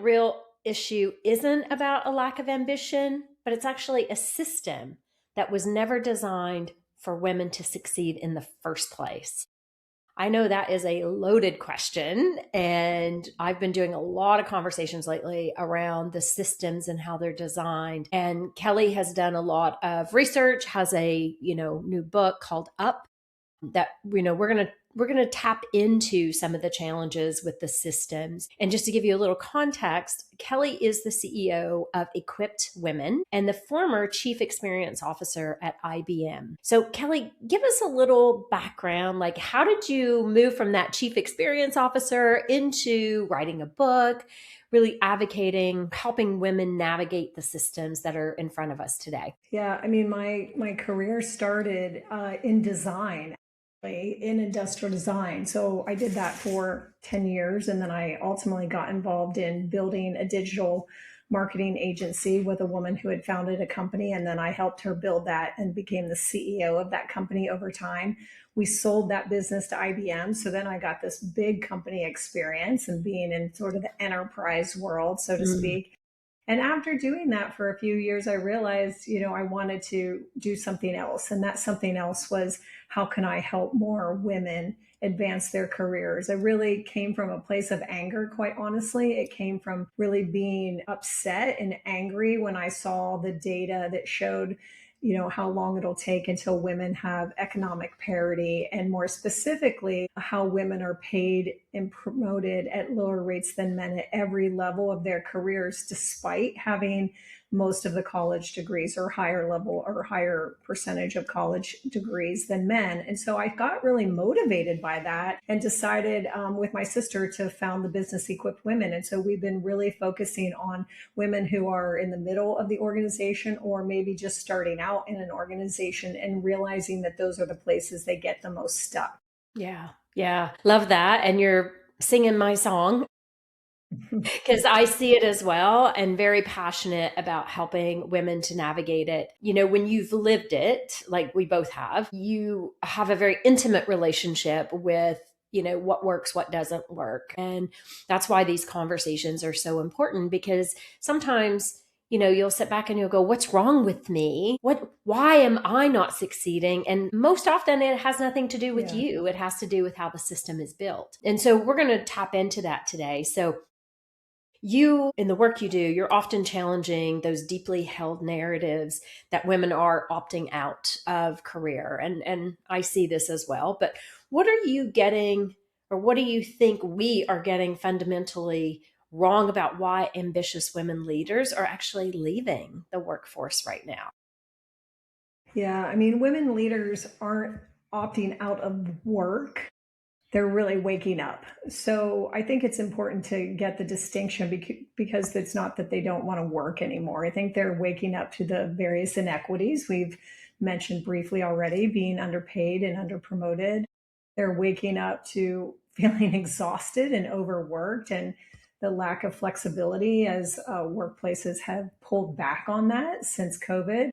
real issue isn't about a lack of ambition, but it's actually a system that was never designed for women to succeed in the first place. I know that is a loaded question, and I've been doing a lot of conversations lately around the systems and how they're designed. And Kelly has done a lot of research, has a, new book called Up that we're going to tap into some of the challenges with the systems. And just to give you a little context, Kelly is the CEO of Equipped Women and the former chief experience officer at IBM. So Kelly, give us a little background. Like, how did you move from that chief experience officer into writing a book, really advocating, helping women navigate the systems that are in front of us today? Yeah, I mean, my career started in design, actually, in industrial design. So I did that for 10 years, and then I ultimately got involved in building a digital marketing agency with a woman who had founded a company, and then I helped her build that and became the CEO of that company over time. We sold that business to IBM, so then I got this big company experience and being in sort of the enterprise world, so to Mm. speak. And after doing that for a few years, I realized, I wanted to do something else. And that something else was, how can I help more women advance their careers? I really came from a place of anger, quite honestly. It came from really being upset and angry when I saw the data that showed how long it'll take until women have economic parity, and more specifically, how women are paid and promoted at lower rates than men at every level of their careers, despite having most of the college degrees or higher level or higher percentage of college degrees than men. And so I got really motivated by that and decided with my sister to found the business Equipped Women. And so we've been really focusing on women who are in the middle of the organization or maybe just starting out in an organization and realizing that those are the places they get the most stuck. Yeah. Yeah. Love that. And you're singing my song because I see it as well and very passionate about helping women to navigate it. When you've lived it, like we both have, you have a very intimate relationship with what works, what doesn't work. And that's why these conversations are so important, because sometimes you'll sit back and you'll go, what's wrong with me? Why am I not succeeding? And most often it has nothing to do with Yeah. you. It has to do with how the system is built. And so we're going to tap into that today. So you, in the work you do, you're often challenging those deeply held narratives that women are opting out of career. And I see this as well. But what are you getting, or what do you think we are getting fundamentally wrong about why ambitious women leaders are actually leaving the workforce right now? Yeah. I mean, women leaders aren't opting out of work. They're really waking up. So I think it's important to get the distinction because it's not that they don't want to work anymore. I think they're waking up to the various inequities we've mentioned briefly already, being underpaid and underpromoted. They're waking up to feeling exhausted and overworked, and the lack of flexibility as workplaces have pulled back on that since COVID.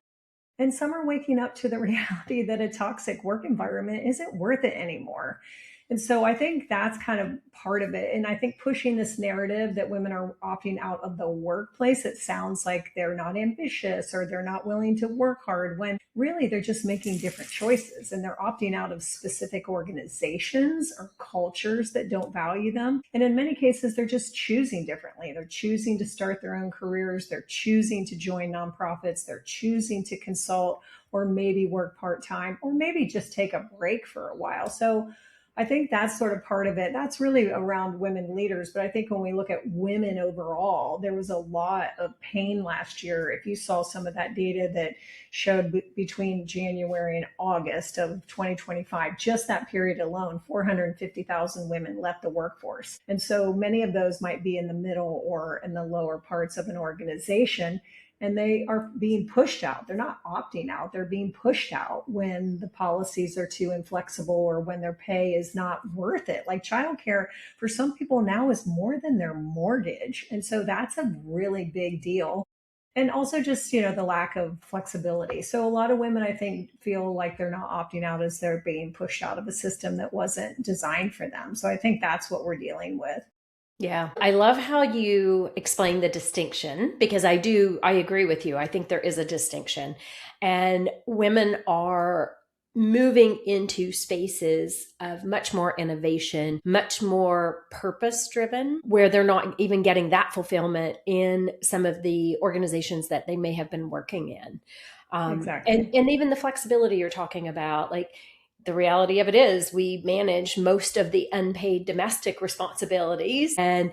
And some are waking up to the reality that a toxic work environment isn't worth it anymore. And so I think that's kind of part of it. And I think pushing this narrative that women are opting out of the workplace, it sounds like they're not ambitious or they're not willing to work hard, when really they're just making different choices and they're opting out of specific organizations or cultures that don't value them. And in many cases, they're just choosing differently. They're choosing to start their own careers. They're choosing to join nonprofits. They're choosing to consult or maybe work part time or maybe just take a break for a while. So I think that's sort of part of it. That's really around women leaders. But I think when we look at women overall, there was a lot of pain last year. If you saw some of that data that showed between January and August of 2025, just that period alone, 450,000 women left the workforce. And so many of those might be in the middle or in the lower parts of an organization, and they are being pushed out. They're not opting out, they're being pushed out when the policies are too inflexible or when their pay is not worth it. Like childcare for some people now is more than their mortgage. And so that's a really big deal. And also just, the lack of flexibility. So a lot of women, I think, feel like they're not opting out as they're being pushed out of a system that wasn't designed for them. So I think that's what we're dealing with. Yeah. I love how you explain the distinction because I agree with you. I think there is a distinction. And women are moving into spaces of much more innovation, much more purpose driven, where they're not even getting that fulfillment in some of the organizations that they may have been working in. Exactly. And even the flexibility you're talking about, like, the reality of it is we manage most of the unpaid domestic responsibilities. And,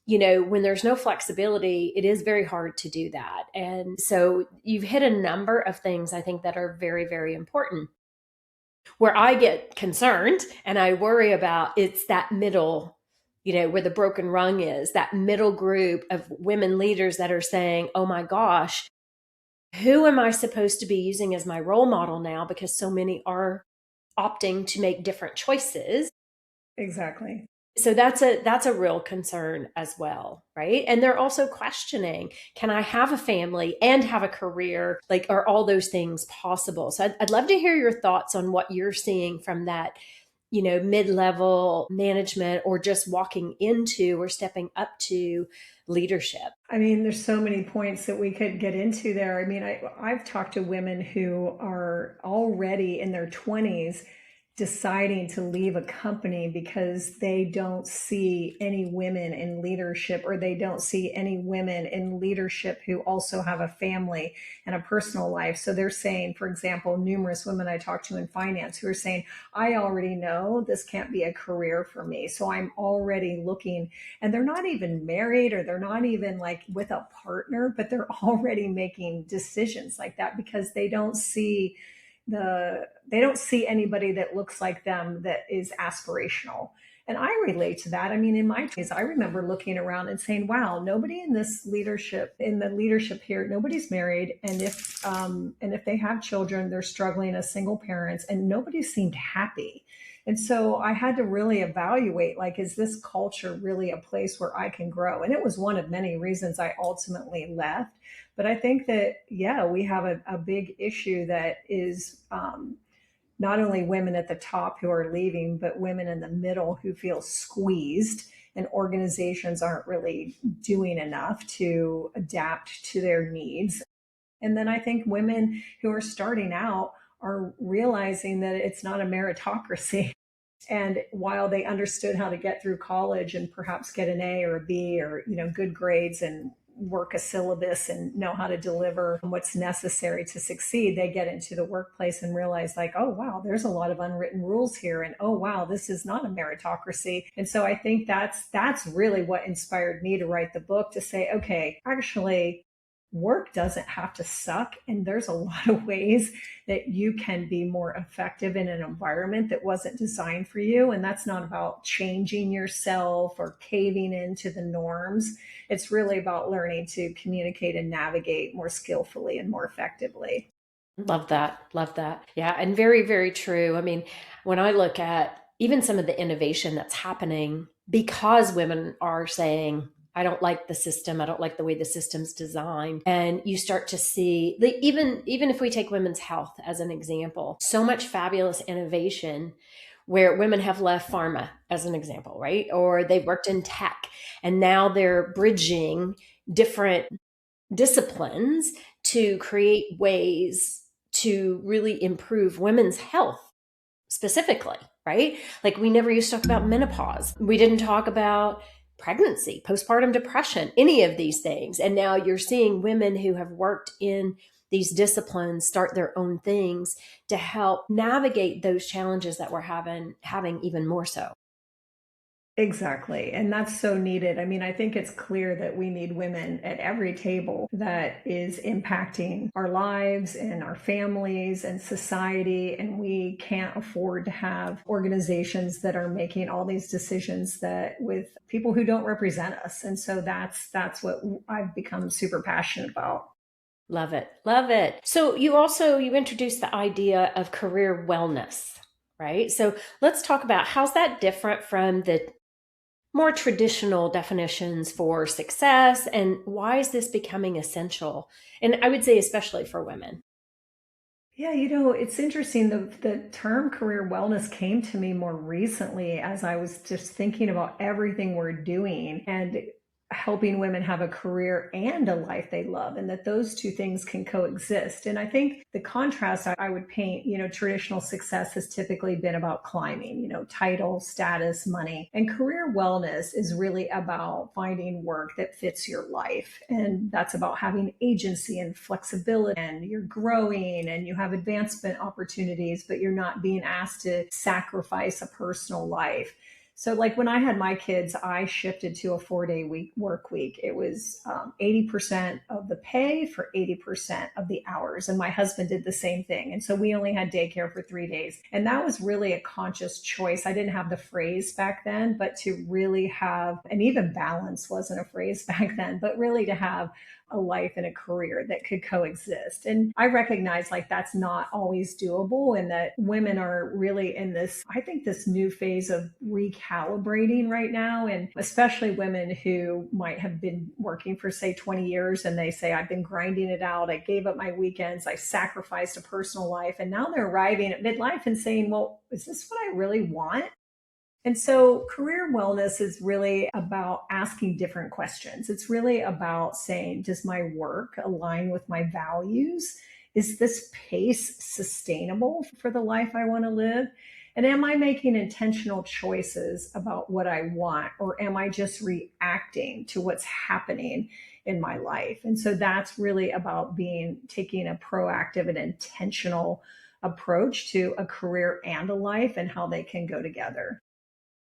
when there's no flexibility, it is very hard to do that. And so you've hit a number of things I think that are very, very important. Where I get concerned and I worry about, it's that middle, where the broken rung is, that middle group of women leaders that are saying, oh my gosh, who am I supposed to be using as my role model now? Because so many are opting to make different choices. Exactly. So that's a real concern as well, right? And they're also questioning, can I have a family and have a career? Like, are all those things possible? So I'd love to hear your thoughts on what you're seeing from that, mid-level management, or just walking into or stepping up to leadership. I mean, there's so many points that we could get into there. I mean, I've talked to women who are already in their 20s deciding to leave a company because they don't see any women in leadership, or they don't see any women in leadership who also have a family and a personal life. So they're saying, for example, numerous women I talked to in finance who are saying, I already know this can't be a career for me. So I'm already looking, and they're not even married, or they're not even like with a partner, but they're already making decisions like that because they don't see anybody that looks like them that is aspirational. And I relate to that. I mean, in my case, I remember looking around and saying, wow, nobody in this leadership, in the leadership here, nobody's married. And if they have children, they're struggling as single parents, and nobody seemed happy. And so I had to really evaluate, like, is this culture really a place where I can grow? And it was one of many reasons I ultimately left. But I think that, yeah, we have a big issue that is not only women at the top who are leaving, but women in the middle who feel squeezed, and organizations aren't really doing enough to adapt to their needs. And then I think women who are starting out are realizing that it's not a meritocracy. And while they understood how to get through college and perhaps get an A or a B, or good grades, and work a syllabus and know how to deliver what's necessary to succeed, they get into the workplace and realize, like, oh wow, there's a lot of unwritten rules here, and oh wow, this is not a meritocracy. And so I think that's really what inspired me to write the book, to say, okay, actually, work doesn't have to suck, and there's a lot of ways that you can be more effective in an environment that wasn't designed for you. And that's not about changing yourself or caving into the norms. It's really about learning to communicate and navigate more skillfully and more effectively. Love that. Love that. Yeah. And very, very true. I mean, when I look at even some of the innovation that's happening because women are saying, I don't like the system. I don't like the way the system's designed. And you start to see, even if we take women's health as an example, so much fabulous innovation where women have left pharma as an example, right? Or they've worked in tech and now they're bridging different disciplines to create ways to really improve women's health specifically, right? Like, we never used to talk about menopause. We didn't talk about pregnancy, postpartum depression, any of these things. And now you're seeing women who have worked in these disciplines start their own things to help navigate those challenges that we're having even more so. Exactly. And that's so needed. I mean, I think it's clear that we need women at every table that is impacting our lives and our families and society. And we can't afford to have organizations that are making all these decisions that with people who don't represent us. And so that's what I've become super passionate about. Love it. Love it. So you introduced the idea of career wellness, right? So let's talk about, how's that different from the more traditional definitions for success, and why is this becoming essential? And I would say especially for women. Yeah, it's interesting. The term career wellness came to me more recently as I was just thinking about everything we're doing and helping women have a career and a life they love, and that those two things can coexist. And I think the contrast I would paint, traditional success has typically been about climbing, title, status, money. And career wellness is really about finding work that fits your life. And that's about having agency and flexibility, and you're growing and you have advancement opportunities, but you're not being asked to sacrifice a personal life. So, like when I had my kids, I shifted to a 4-day work week. It was 80% of the pay for 80% of the hours. And my husband did the same thing. And so we only had daycare for 3 days. And that was really a conscious choice. I didn't have the phrase back then, but to really have, and even balance wasn't a phrase back then, but really to have a life and a career that could coexist. And I recognize like that's not always doable, and that women are really in this, I think, this new phase of recalibrating right now. And especially women who might have been working for, say, 20 years, and they say, I've been grinding it out. I gave up my weekends. I sacrificed a personal life. And now they're arriving at midlife and saying, well, is this what I really want? And so career wellness is really about asking different questions. It's really about saying, does my work align with my values? Is this pace sustainable for the life I want to live? And am I making intentional choices about what I want, or am I just reacting to what's happening in my life? And so that's really about taking a proactive and intentional approach to a career and a life, and how they can go together.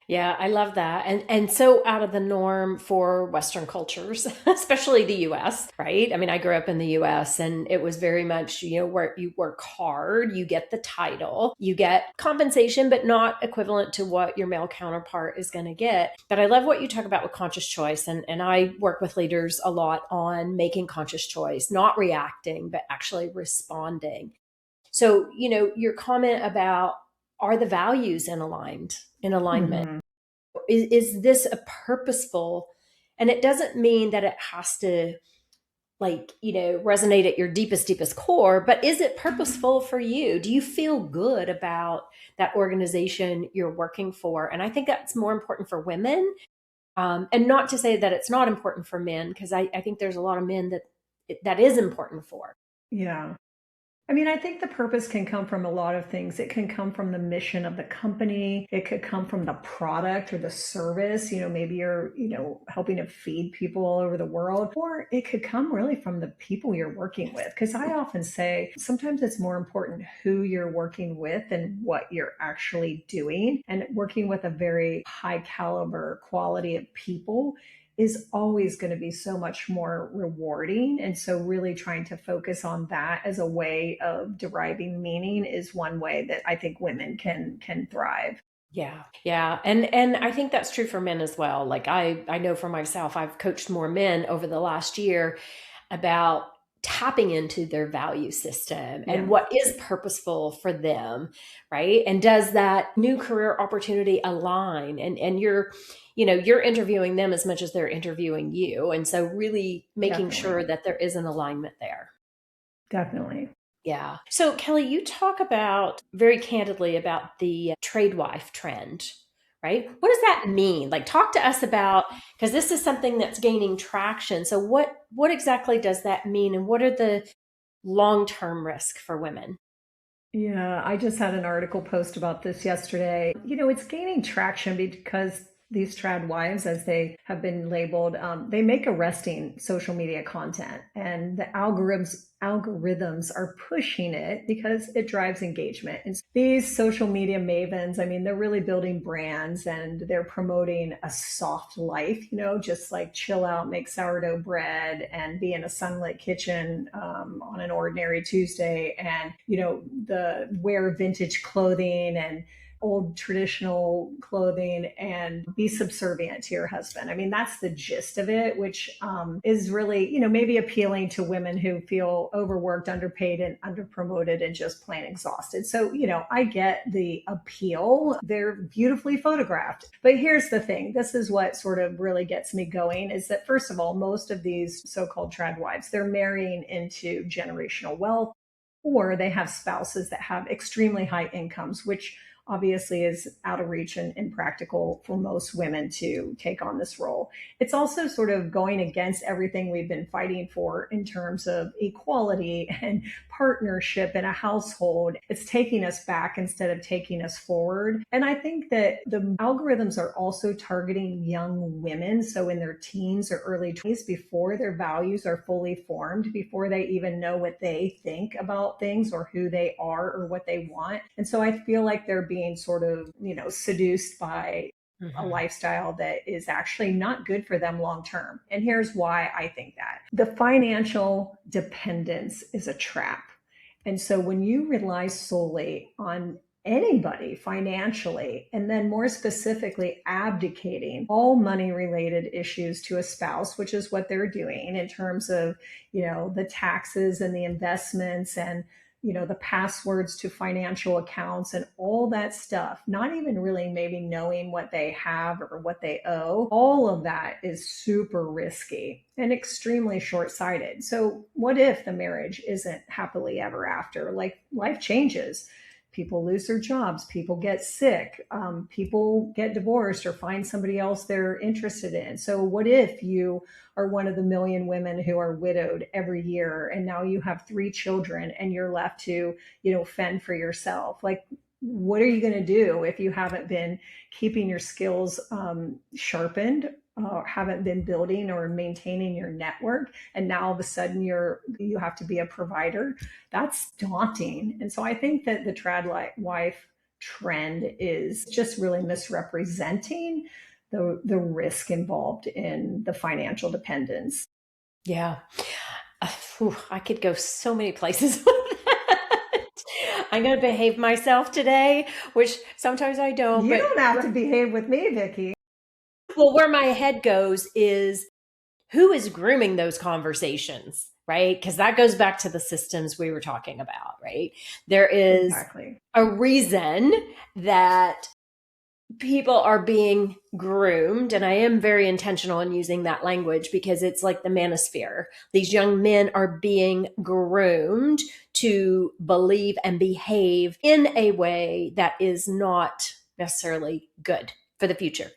Yeah, I love that. And so out of the norm for Western cultures, especially the US, right? I mean, I grew up in the US and it was very much, where you work hard, you get the title, you get compensation, but not equivalent to what your male counterpart is going to get. But I love what you talk about with conscious choice. And I work with leaders a lot on making conscious choice, not reacting, but actually responding. So, your comment about, are the values in alignment? Mhm. Is this a purposeful, and it doesn't mean that it has to, like, resonate at your deepest core, but is it purposeful for you? Do you feel good about that organization you're working for? And I think that's more important for women, and not to say that it's not important for men, because I think there's a lot of men that is important for. Yeah. I mean, I think the purpose can come from a lot of things. It can come from the mission of the company. It could come from the product or the service. Maybe you're, helping to feed people all over the world, or it could come really from the people you're working with. Because I often say sometimes it's more important who you're working with and what you're actually doing. And working with a very high caliber quality of people is always going to be so much more rewarding. And so really trying to focus on that as a way of deriving meaning is one way that I think women can thrive. Yeah. Yeah. And I think that's true for men as well. Like I know for myself, I've coached more men over the last year about tapping into their value system and Yeah, what is purposeful for them, right? And does that new career opportunity align? And you're interviewing them as much as they're interviewing you. And so really making definitely. sure that there is an alignment there. Definitely. Yeah. So, Kelly, you talk about very candidly about the trade wife trend, right? What does that mean? Like, talk to us about, because this is something that's gaining traction. So, what exactly does that mean, and what are the long term risk for women? Yeah, I just had an article post about this yesterday. It's gaining traction because these trad wives, as they have been labeled, they make arresting social media content, and the algorithms are pushing it because it drives engagement. And these social media mavens, I mean, they're really building brands, and they're promoting a soft life, just like chill out, make sourdough bread, and be in a sunlit kitchen on an ordinary Tuesday, and the wear vintage clothing and old traditional clothing, and be subservient to your husband. I mean, that's the gist of it, which is really, maybe appealing to women who feel overworked, underpaid, and underpromoted, and just plain exhausted. So, I get the appeal. They're beautifully photographed. But here's the thing, this is what sort of really gets me going, is that, first of all, most of these so called trad wives, they're marrying into generational wealth. or they have spouses that have extremely high incomes, which obviously is out of reach and impractical for most women to take on this role. It's also sort of going against everything we've been fighting for in terms of equality and partnership in a household. It's taking us back instead of taking us forward. And I think that the algorithms are also targeting young women, so in their teens or early 20s, before their values are fully formed, before they even know what they think about things or who they are or what they want. And so I feel like they're being sort of, seduced by a Mhm. lifestyle that is actually not good for them long term. And here's why I think that. The financial dependence is a trap. And so when you rely solely on anybody financially, and then more specifically abdicating all money related issues to a spouse, which is what they're doing in terms of, the taxes and the investments and the passwords to financial accounts and all that stuff, not even really maybe knowing what they have or what they owe. All of that is super risky and extremely short sighted. So, what if the marriage isn't happily ever after? Like, life changes. People lose their jobs, people get sick, people get divorced or find somebody else they're interested in. So, what if you are one of the million women who are widowed every year and now you have 3 children and you're left to, fend for yourself? Like, what are you going to do if you haven't been keeping your skills sharpened, haven't been building or maintaining your network, and now all of a sudden you have to be a provider? That's daunting. And so I think that the trad wife trend is just really misrepresenting the risk involved in the financial dependence. Yeah. I could go so many places with that. I'm going to behave myself today, which sometimes I don't, You but don't have to behave with me, Vicky. well, where my head goes is who is grooming those conversations, right? Because that goes back to the systems we were talking about, right? There is Exactly. a reason that people are being groomed, and I am very intentional in using that language because it's like the manosphere. These young men are being groomed to believe and behave in a way that is not necessarily good for the future.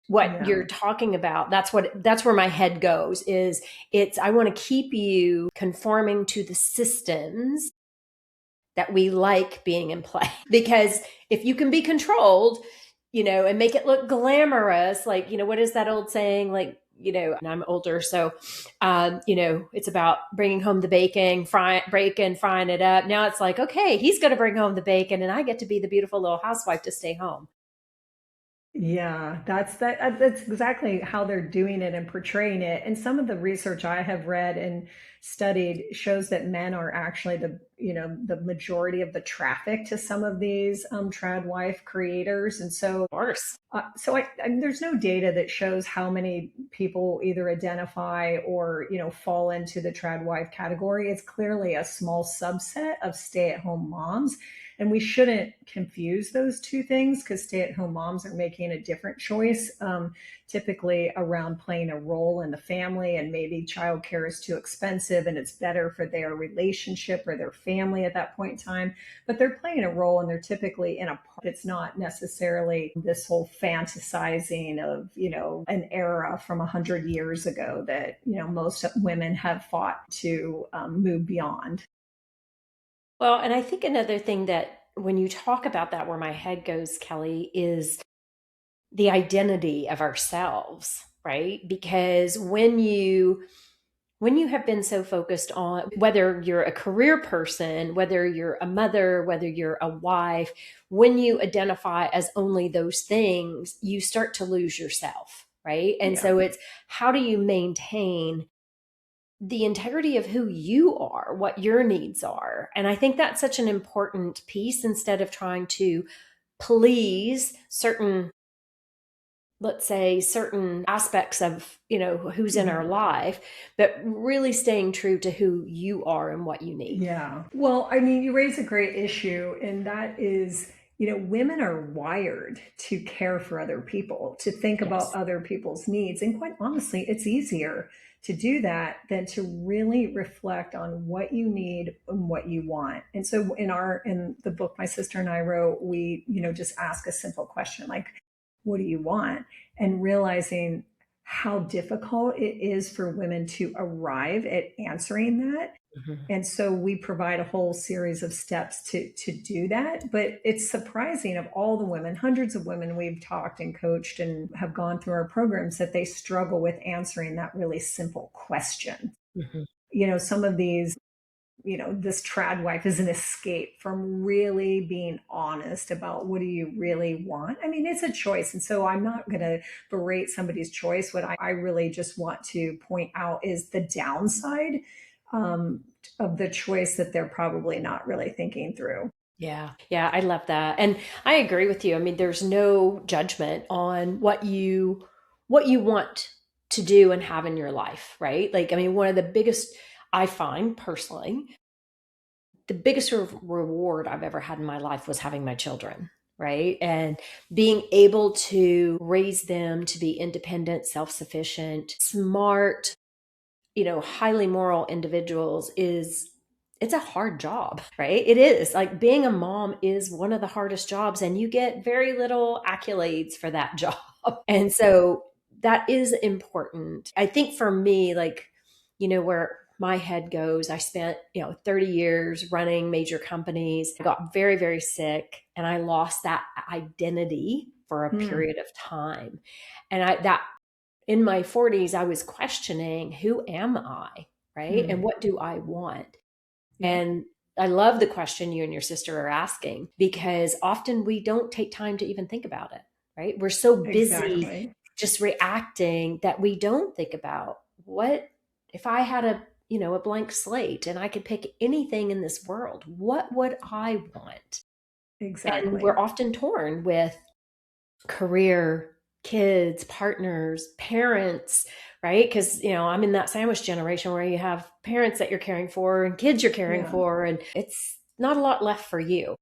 What Yeah. you're talking about, that's where my head goes, is it's I want to keep you conforming to the systems that we like being in play. Because if you can be controlled, and make it look glamorous, like, what is that old saying? Like, and I'm older, so, it's about bringing home the bacon, breaking, frying it up. Now it's like, okay, he's going to bring home the bacon and I get to be the beautiful little housewife to stay home. Yeah, that's exactly how they're doing it and portraying it. And some of the research I have read and studied shows that men are actually the majority of the traffic to some of these trad wife creators. And so Of course. there's no data that shows how many people either identify or fall into the trad wife category. It's clearly a small subset of stay-at-home moms, and we shouldn't confuse those two things because stay-at-home moms are making a different choice, typically around playing a role in the family, and maybe childcare is too expensive and it's better for their relationship or their family at that point in time. But they're playing a role and they're typically in a part. It's not necessarily this whole fantasizing of, an era from 100 years ago that, most women have fought to move beyond. Well, and I think another thing that when you talk about that, where my head goes, Kelly, is the identity of ourselves, right? Because when you have been so focused on whether you're a career person, whether you're a mother, whether you're a wife, when you identify as only those things, you start to lose yourself, right? And Yeah. so it's how do you maintain the integrity of who you are, what your needs are? And I think that's such an important piece instead of trying to please certain, let's say, certain aspects of who's in our Mhm. life, but really staying true to who you are and what you need. Yeah. Well, I mean, you raise a great issue, and that is, women are wired to care for other people, to think about Yes. other people's needs. And quite honestly, it's easier to do that than to really reflect on what you need and what you want. And so in the book my sister and I wrote, we, just ask a simple question like, what do you want? And realizing how difficult it is for women to arrive at answering that. Mhm. And so we provide a whole series of steps to do that. But it's surprising of all the women, hundreds of women we've talked and coached and have gone through our programs, that they struggle with answering that really simple question. Mhm. Some of these, this trad wife is an escape from really being honest about what do you really want. I mean, it's a choice. And so I'm not going to berate somebody's choice. What I really just want to point out is the downside um, of the choice that they're probably not really thinking through. Yeah. Yeah, I love that. And I agree with you. I mean, there's no judgment on what you want to do and have in your life, right? Like, I mean, one of the biggest I find personally, the biggest reward I've ever had in my life was having my children, right? And being able to raise them to be independent, self-sufficient, smart, highly moral individuals it's a hard job, right? It is. Like being a mom is one of the hardest jobs and you get very little accolades for that job. And so that is important. I think for me, like, where my head goes, I spent, 30 years running major companies. I got very, very sick and I lost that identity for a Hmm. period of time. And that in my 40s, I was questioning, who am I? Right. And Hmm. what do I want? Yeah, And I love the question you and your sister are asking because often we don't take time to even think about it. Right. We're so busy exactly. just reacting that we don't think about what if I had a blank slate and I could pick anything in this world, what would I want? And we're Exactly. often torn with career, kids, partners, parents, right? Because, I'm in that sandwich generation where you have parents that you're caring for and kids you're caring Yeah. for, and it's not a lot left for you.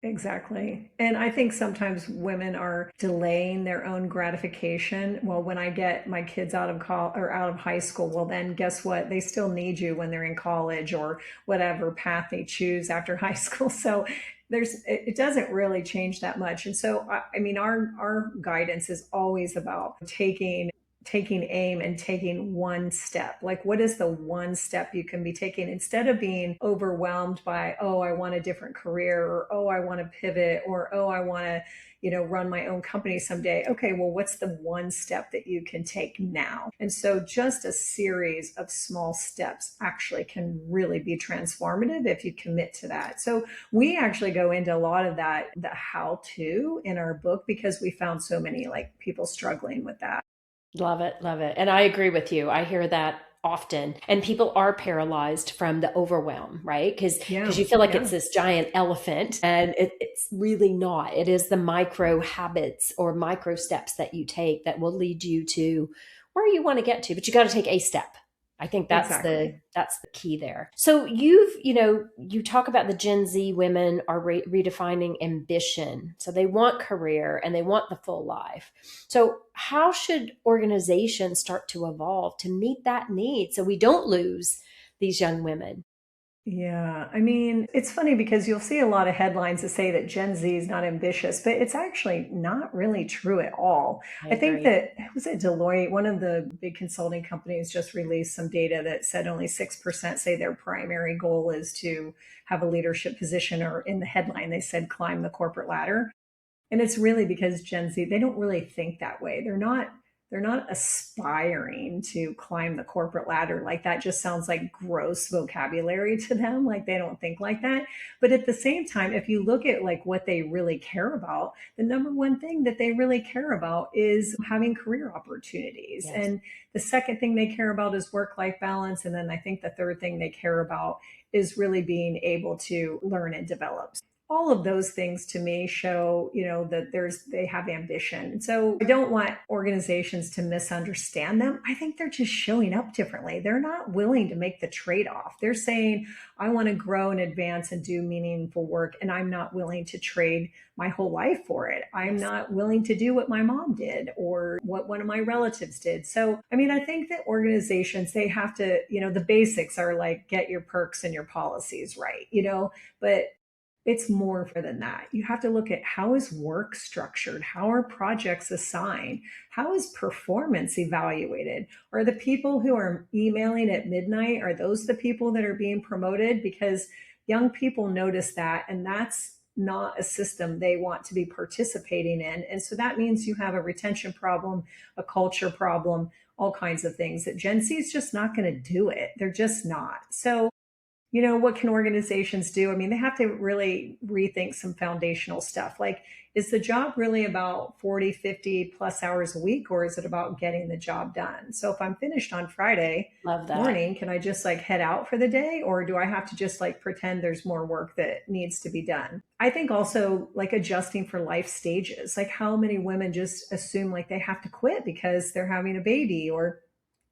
Exactly. And I think sometimes women are delaying their own gratification. Well, when I get my kids out of college or out of high school, well, then guess what? They still need you when they're in college or whatever path they choose after high school. So it doesn't really change that much. And so, I mean, our guidance is always about taking aim and taking one step. Like, what is the one step you can be taking instead of being overwhelmed by, oh, I want a different career, or oh, I want to pivot, or oh, I want to, run my own company someday. Okay, well, what's the one step that you can take now? And so, just a series of small steps actually can really be transformative if you commit to that. So, we actually go into a lot of that, the how to in our book, because we found so many like people struggling with that. Love it, love it. And I agree with you. I hear that often. And people are paralyzed from the overwhelm, right? Because Yeah, you feel like it's yeah. this giant elephant and it's really not. It is the micro habits or micro steps that you take that will lead you to where you want to get to, but you got to take a step. I think Exactly. that's the key there. So you talk about the Gen Z women are redefining ambition. So they want career and they want the full life. So, how should organizations start to evolve to meet that need so we don't lose these young women? Yeah, I mean, it's funny because you'll see a lot of headlines that say that Gen Z is not ambitious, but it's actually not really true at all. I I think agree. that was it Deloitte, one of the big consulting companies, just released some data that said only 6% say their primary goal is to have a leadership position, or in the headline, they said climb the corporate ladder. And it's really because Gen Z, they don't really think that way. They're not aspiring to climb the corporate ladder. Like, that just sounds like gross vocabulary to them. Like, they don't think like that. But at the same time, if you look at like what they really care about, the number one thing that they really care about is having career opportunities. Yes. And the second thing they care about is work-life balance. And then I think the third thing they care about is really being able to learn and develop. all of those things to me show, that they have ambition. And so I don't want organizations to misunderstand them. I think they're just showing up differently. They're not willing to make the trade-off. They're saying, I want to grow and advance and do meaningful work, and I'm not willing to trade my whole life for it. I'm not willing to do what my mom did or what one of my relatives did. So, I mean, I think that organizations, they have to, the basics are like get your perks and your policies right, but it's more than that. You have to look at how is work structured? How are projects assigned? How is performance evaluated? Are the people who are emailing at midnight, are those the people that are being promoted? Because young people notice that, and that's not a system they want to be participating in. And so that means you have a retention problem, a culture problem, all kinds of things that Gen Z is just not going to do it. They're just not. So what can organizations do? I mean, they have to really rethink some foundational stuff. Like, is the job really about 40, 50 plus hours a week, or is it about getting the job done? So if I'm finished on Friday Love that. morning, can I just like head out for the day, or do I have to just like pretend there's more work that needs to be done? I think also like adjusting for life stages, like how many women just assume like they have to quit because they're having a baby, or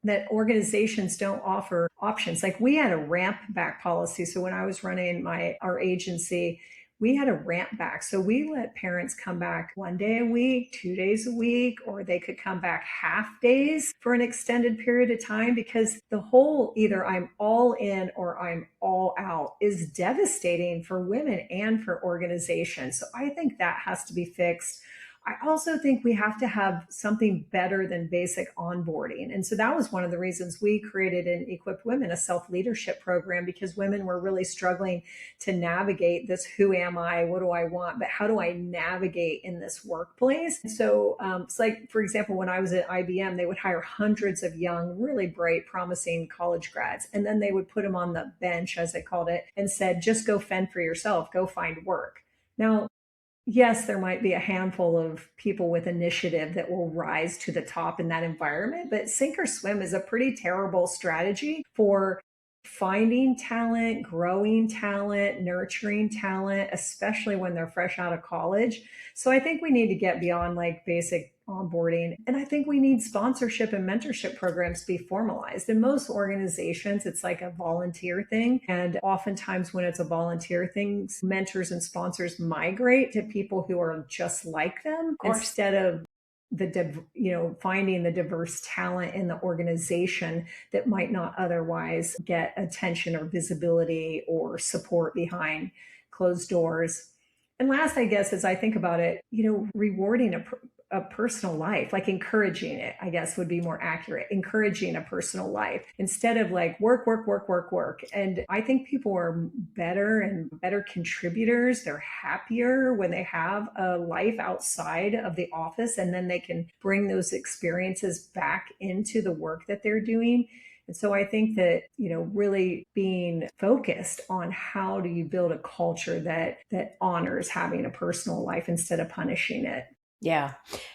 that organizations don't offer options. Like we had a ramp back policy. So when I was running our agency, we had a ramp back. So we let parents come back 1 day a week, 2 days a week, or they could come back half days for an extended period of time, because the whole either I'm all in or I'm all out is devastating for women and for organizations. So I think that has to be fixed. I also think we have to have something better than basic onboarding. And so that was one of the reasons we created in Equipped Women a self-leadership program, because women were really struggling to navigate this, who am I, what do I want, but how do I navigate in this workplace? And so it's like, for example, when I was at IBM, they would hire hundreds of young, really bright, promising college grads. And then they would put them on the bench, as they called it, and said, just go fend for yourself, go find work. Now, yes, there might be a handful of people with initiative that will rise to the top in that environment, but sink or swim is a pretty terrible strategy for finding talent, growing talent, nurturing talent, especially when they're fresh out of college. So I think we need to get beyond like basic onboarding. And I think we need sponsorship and mentorship programs to be formalized. In most organizations, it's like a volunteer thing. And oftentimes when it's a volunteer thing, mentors and sponsors migrate to people who are just like them instead of finding the diverse talent in the organization that might not otherwise get attention or visibility or support behind closed doors. And last, I guess, as I think about it, rewarding a personal life, like encouraging it, I guess would be more accurate, encouraging a personal life instead of like work, work, work, work, work. And I think people are better and better contributors. They're happier when they have a life outside of the office, and then they can bring those experiences back into the work that they're doing. And so I think that, really being focused on how do you build a culture that honors having a personal life instead of punishing it. Yeah.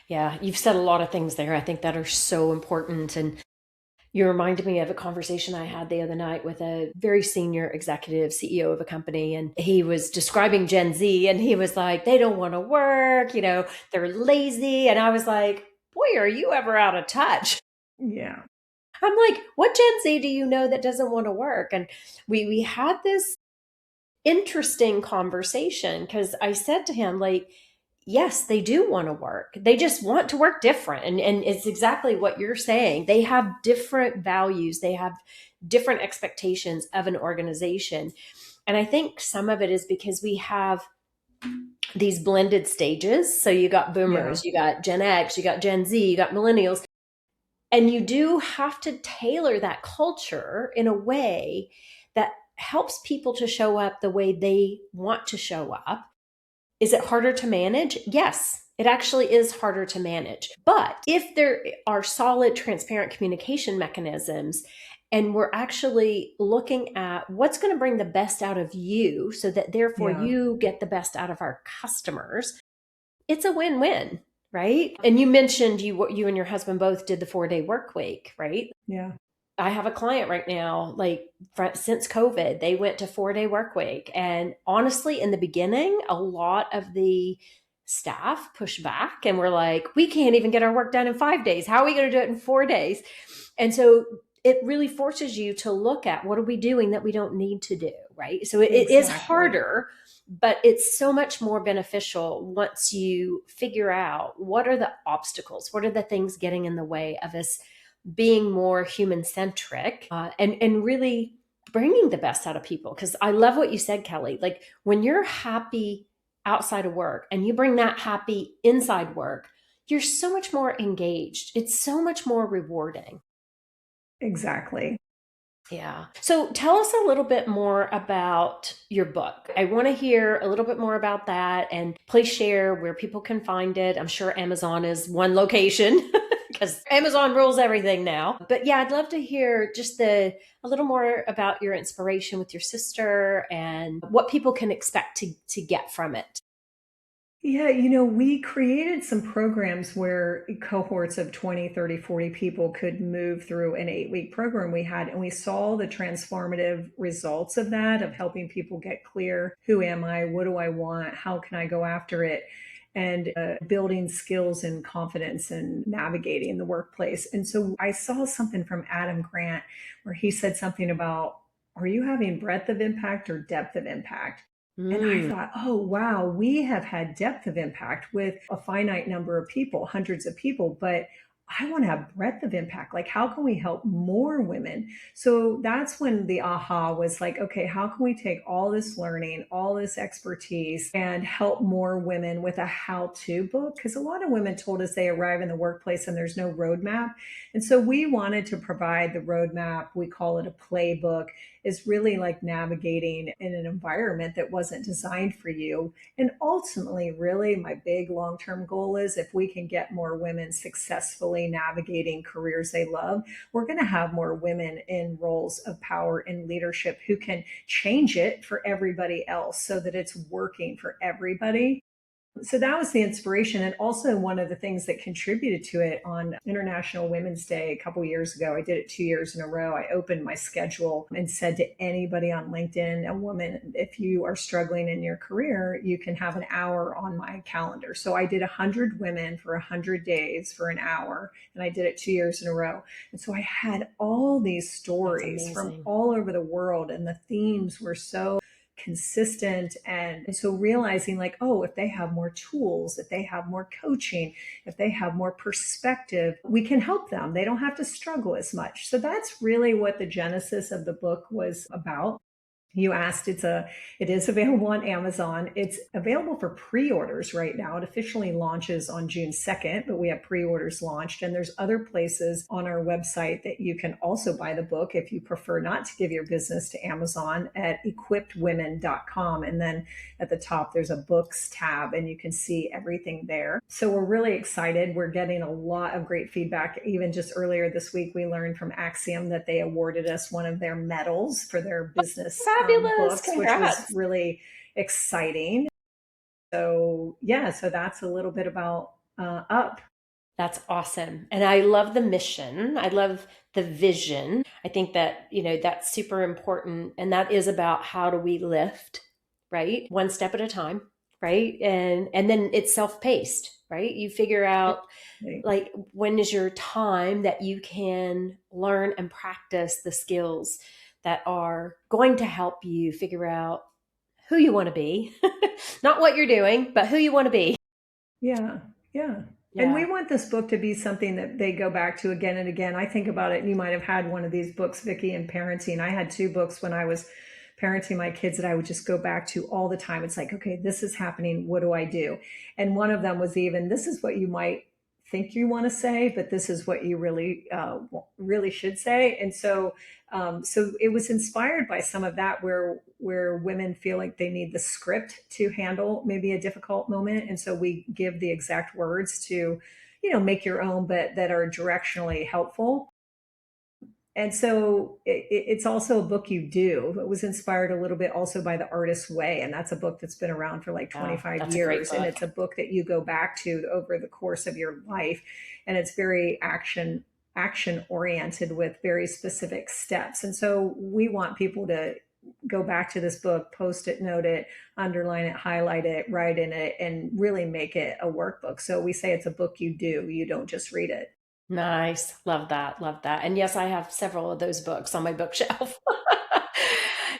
Yeah. You've said a lot of things there, I think, that are so important. And you reminded me of a conversation I had the other night with a very senior executive CEO of a company. And he was describing Gen Z, and he was like, they don't want to work, they're lazy. And I was like, boy, are you ever out of touch? Yeah. I'm like, what Gen Z do you know that doesn't want to work? And we had this interesting conversation, because I said to him, like, yes, they do want to work. They just want to work different. And it's exactly what you're saying. They have different values. They have different expectations of an organization. And I think some of it is because we have these blended stages. So you got boomers, you got Gen X, you got Gen Z, you got millennials. And you do have to tailor that culture in a way that helps people to show up the way they want to show up. Is it harder to manage? Yes, it actually is harder to manage. But if there are solid, transparent communication mechanisms, and we're actually looking at what's going to bring the best out of you so that therefore you get the best out of our customers, it's a win-win, right? And you mentioned you and your husband both did the 4-day work week, right? Yeah. I have a client right now, like since COVID, they went to 4 day work week. And honestly, in the beginning, a lot of the staff pushed back and were like, we can't even get our work done in 5 days. How are we going to do it in 4 days? And so it really forces you to look at what are we doing that we don't need to do, right? So it is Exactly. harder, but it's so much more beneficial once you figure out what are the obstacles, what are the things getting in the way of us being more human centric, and really bringing the best out of people. Because I love what you said, Kelly. Like when you're happy outside of work and you bring that happy inside work, you're so much more engaged. It's so much more rewarding. Exactly. Yeah. So tell us a little bit more about your book. I want to hear a little bit more about that, and please share where people can find it. I'm sure Amazon is one location because Amazon rules everything now. But yeah, I'd love to hear just a little more about your inspiration with your sister and what people can expect to get from it. Yeah, we created some programs where cohorts of 20, 30, 40 people could move through an 8-week program we had. And we saw the transformative results of that, of helping people get clear. Who am I? What do I want? How can I go after it? And building skills and confidence and navigating the workplace. And so I saw something from Adam Grant where he said something about, are you having breadth of impact or depth of impact? And I Mm, thought, oh, wow, we have had depth of impact with a finite number of people, hundreds of people, but I want to have breadth of impact. Like, how can we help more women? So that's when the aha was like, okay, how can we take all this learning, all this expertise, and help more women with a how to book? Because a lot of women told us they arrive in the workplace and there's no roadmap. And so we wanted to provide the roadmap. We call it a playbook, is really like navigating in an environment that wasn't designed for you. And ultimately, really, my big long term goal is if we can get more women successfully navigating careers they love, we're going to have more women in roles of power and leadership who can change it for everybody else so that it's working for everybody. So that was the inspiration. And also, one of the things that contributed to it, on International Women's Day a couple years ago, I did it 2 years in a row. I opened my schedule and said to anybody on LinkedIn, a woman, if you are struggling in your career, you can have an hour on my calendar. So I did 100 women for 100 days for an hour, and I did it 2 years in a row. And so I had all these that's stories from amazing. all over the world, and the themes were so consistent. And so realizing, like, oh, if they have more tools, if they have more coaching, if they have more perspective, we can help them. They don't have to struggle as much. So that's really what the genesis of the book was about. You asked, it is available on Amazon. It's available for pre-orders right now. It officially launches on June 2nd, but we have pre-orders launched, and there's other places on our website that you can also buy the book if you prefer not to give your business to Amazon, at equippedwomen.com. And then at the top there's a books tab and you can see everything there. So we're really excited. We're getting a lot of great feedback. Even just earlier this week, we learned from Axiom that they awarded us one of their medals for their business Fabulous. books, which was Congrats. really exciting. So yeah, so that's a little bit about Up. That's awesome. And I love the mission. I love the vision. I think that, that's super important. And that is about how do we lift, right? One step at a time, right? And then it's self-paced, right? You figure out like when is your time that you can learn and practice the skills that are going to help you figure out who you want to be. Not what you're doing, but who you want to be. Yeah, yeah. And we Yeah. want this book to be something that they go back to again and again. I think about it, and you might have had one of these books, Vicki, in parenting. I had two books when I was parenting my kids that I would just go back to all the time. It's like, okay, this is happening. What do I do? And one of them was even, this is what you might think you want to say, but this is what you really should say. And so it was inspired by some of that, where women feel like they need the script to handle maybe a difficult moment, and so we give the exact words to, make your own, but that are directionally helpful. And so it's also a book you do. It was inspired a little bit also by The Artist's Way, and that's a book that's been around for like Yeah. 25 That's a great years, and book. it's a book that you go back to over the course of your life, and it's very action. action oriented with very specific steps. And so we want people to go back to this book, post it, note it, underline it, highlight it, write in it, and really make it a workbook. So we say it's a book you do, you don't just read it. Nice. Love that. Love that. And yes, I have several of those books on my bookshelf.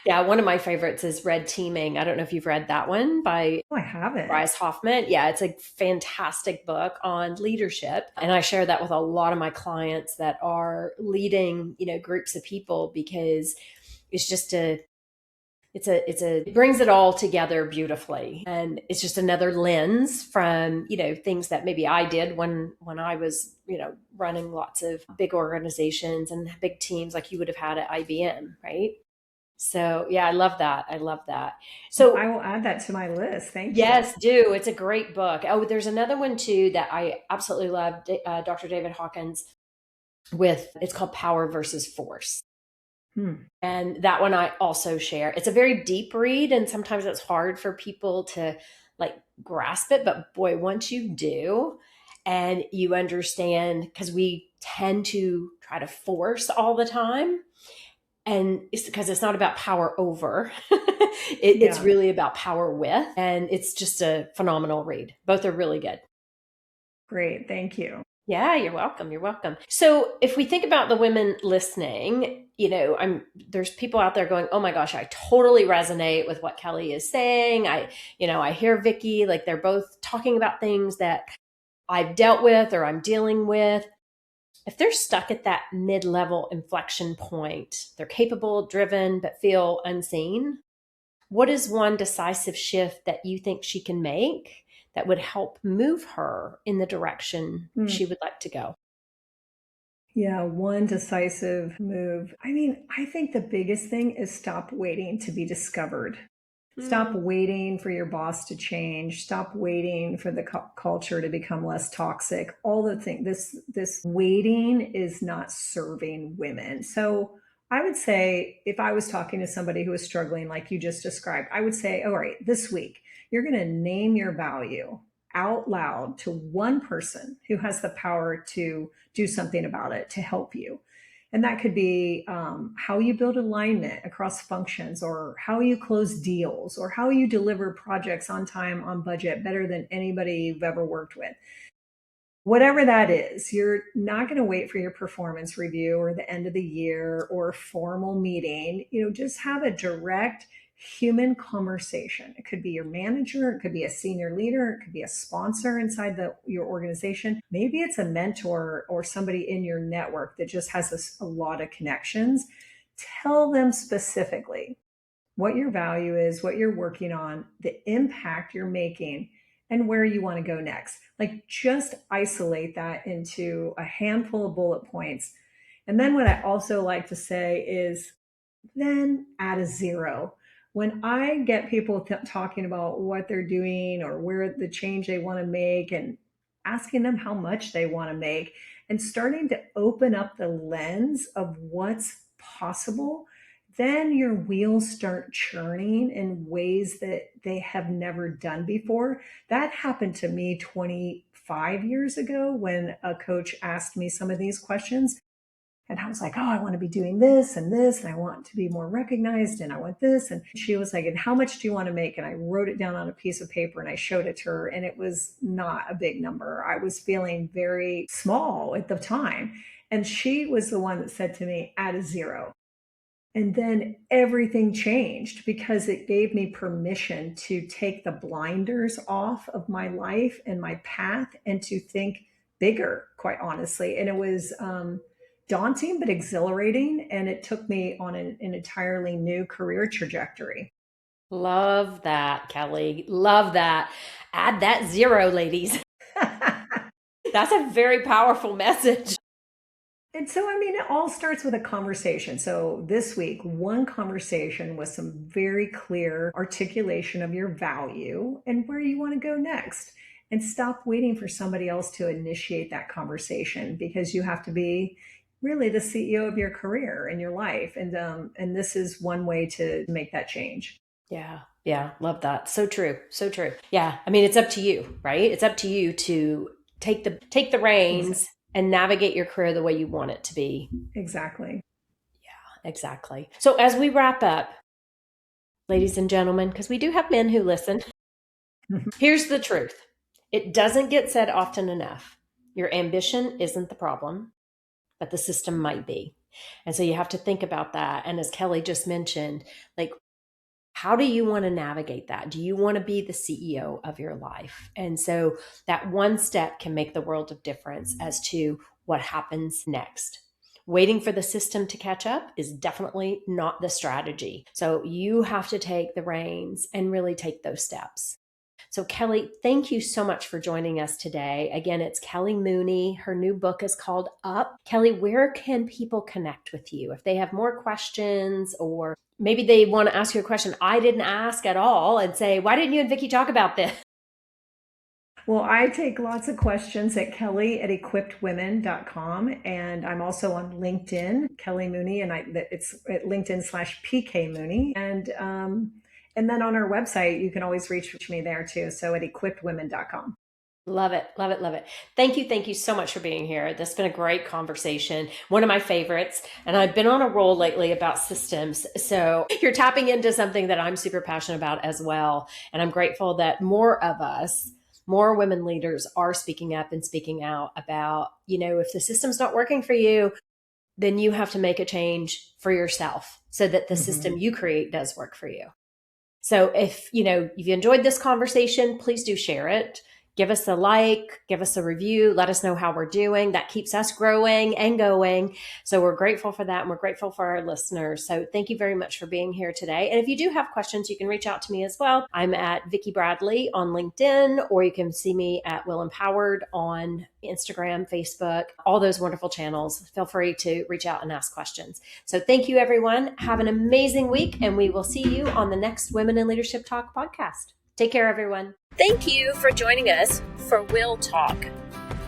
Yeah, one of my favorites is Red Teaming. I don't know if you've read that one by Oh, I haven't. Bryce Hoffman. Yeah, it's a fantastic book on leadership. And I share that with a lot of my clients that are leading, groups of people, because it's just it brings it all together beautifully. And it's just another lens from, things that maybe I did when I was, running lots of big organizations and big teams like you would have had at IBM, right? So yeah, I love that. I love that. I So will add that to my list. Thank you. yes, do. It's a great book. Oh, there's another one too that I absolutely love. Dr. David Hawkins it's called Power versus Force. Hmm. And that one I also share. It's a very deep read, and sometimes it's hard for people to like grasp it. But boy, once you do and you understand, because we tend to try to force all the time, and it's because it's not about power over. It's Yeah. really about power with. And it's just a phenomenal read. Both are really good. Great. Thank you. Yeah, you're welcome. You're welcome. So if we think about the women listening, there's people out there going, "Oh my gosh, I totally resonate with what Kelly is saying. I hear Vicky, like they're both talking about things that I've dealt with or I'm dealing with." If they're stuck at that mid-level inflection point, they're capable, driven, but feel unseen, what is one decisive shift that you think she can make that would help move her in the direction Hmm. she would like to go? Yeah, one decisive move. I mean, I think the biggest thing is stop waiting to be discovered. Stop Mm, waiting for your boss to change. Stop waiting for the culture to become less toxic. All the things. This waiting is not serving women. So I would say if I was talking to somebody who was struggling, like you just described, I would say, all right, this week you're going to name your value out loud to one person who has the power to do something about it to help you. And that could be how you build alignment across functions, or how you close deals, or how you deliver projects on time, on budget, better than anybody you've ever worked with. Whatever that is, you're not going to wait for your performance review or the end of the year or a formal meeting. Just have a direct human conversation. It could be your manager, it could be a senior leader, it could be a sponsor inside your organization. Maybe it's a mentor or somebody in your network that just has a lot of connections. Tell them specifically what your value is, what you're working on, the impact you're making, and where you want to go next. Like, just isolate that into a handful of bullet points. And then what I also like to say is then add a zero. When I get people talking about what they're doing or where the change they want to make, and asking them how much they want to make, and starting to open up the lens of what's possible, then your wheels start churning in ways that they have never done before. That happened to me 25 years ago when a coach asked me some of these questions. And I was like, oh, I want to be doing this and this, and I want to be more recognized, and I want this. And she was like, and how much do you want to make? And I wrote it down on a piece of paper and I showed it to her, and it was not a big number. I was feeling very small at the time. And she was the one that said to me, add a zero. And then everything changed because it gave me permission to take the blinders off of my life and my path and to think bigger, quite honestly. And it was daunting but exhilarating. And it took me on an entirely new career trajectory. love that, Kelly. Love that. Add that zero, ladies. That's a very powerful message. And so, I mean, it all starts with a conversation. So, this week, one conversation with some very clear articulation of your value and where you want to go next. And stop waiting for somebody else to initiate that conversation, because you have to be really the CEO of your career and your life. And this is one way to make that change. Yeah. Yeah. Love that. So true. So true. Yeah. I mean, it's up to you, right? It's up to you to take the reins and navigate your career the way you want it to be. Exactly. Yeah, exactly. So as we wrap up, ladies and gentlemen, because we do have men who listen, here's the truth. It doesn't get said often enough. Your ambition isn't the problem, but the system might be. And so you have to think about that. And as Kelly just mentioned, like, how do you want to navigate that? Do you want to be the CEO of your life? And so that one step can make the world of difference as to what happens next. Waiting for the system to catch up is definitely not the strategy. So you have to take the reins and really take those steps. So Kelly, thank you so much for joining us today. Again, it's Kelly Mooney. Her new book is called Up. Kelly, where can people connect with you if they have more questions, or maybe they want to ask you a question I didn't ask at all and say, why didn't you and Vicki talk about this? Well, I take lots of questions at kelly@equippedwomen.com. And I'm also on LinkedIn, Kelly Mooney, and it's at LinkedIn/PK Mooney. And then on our website, you can always reach me there too. So at equippedwomen.com. Love it. Love it. Love it. Thank you. Thank you so much for being here. This has been a great conversation. One of my favorites. And I've been on a roll lately about systems. So you're tapping into something that I'm super passionate about as well. And I'm grateful that more of us, more women leaders are speaking up and speaking out about, if the system's not working for you, then you have to make a change for yourself so that the system you create does work for you. So if you enjoyed this conversation, please do share it. Give us a like, give us a review, let us know how we're doing. That keeps us growing and going. So we're grateful for that, and we're grateful for our listeners. So thank you very much for being here today. And if you do have questions, you can reach out to me as well. I'm at Vicki Bradley on LinkedIn, or you can see me at Will Empowered on Instagram, Facebook, all those wonderful channels. Feel free to reach out and ask questions. So thank you, everyone. Have an amazing week, and we will see you on the next Women in Leadership Talk podcast. Take care, everyone. Thank you for joining us for Will Talk,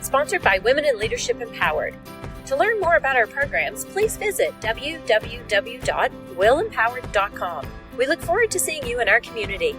sponsored by Women in Leadership Empowered. To learn more about our programs, please visit www.willempowered.com. We look forward to seeing you in our community.